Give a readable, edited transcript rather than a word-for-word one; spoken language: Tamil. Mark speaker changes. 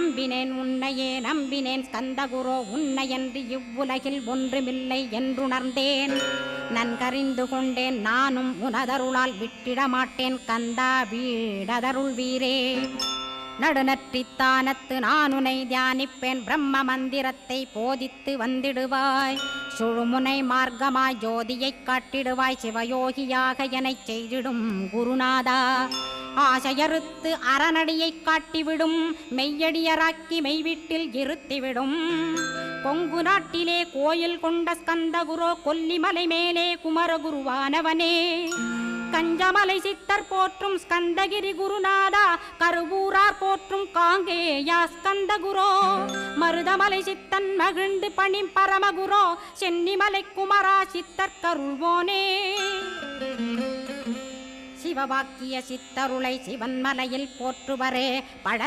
Speaker 1: நம்பினேன் உன்னையே நம்பினேன் ஸ்கந்தகுரோ உன்னையன்றி இவ்வுலகில் ஒன்றுமில்லை என்றுணர்ந்தேன். நன்கறிந்து கொண்டேன் நானும் உனதருளால் விட்டிட மாட்டேன் கந்தா வீடதருள் வீரே. நடுநற்றித்தானத்து நானுனை தியானிப்பேன் பிரம்ம மந்திரத்தை போதித்து வந்திடுவாய். சுழுமுனை மார்க்கமாய் ஜோதியைக் காட்டிடுவாய் சிவயோகியாக எனச் செய்திடும் குருநாதா. ஆசையறுத்து அறநடியைக் காட்டிவிடும் மெய்யடியராக்கி மெய்வீட்டில் இருத்திவிடும். கொங்கு நாட்டிலே கோயில் கொண்ட ஸ்கந்தகுரோ கொல்லிமலை மேலே குமரகுருவானவனே. கஞ்சமலை சித்தர் போற்றும் ஸ்கந்தகிரி குருநாதா கருவூரார் போற்றும் காங்கேயா ஸ்கந்தகுரோ. மருதமலை சித்தன் மகிழ்ந்து பணி பரமகுரோ சென்னிமலை குமரா சித்தர் கருள்வோனே. சிவவாக்கிய சித்தருளை சிவன்மலையில் போற்றுவரே பழ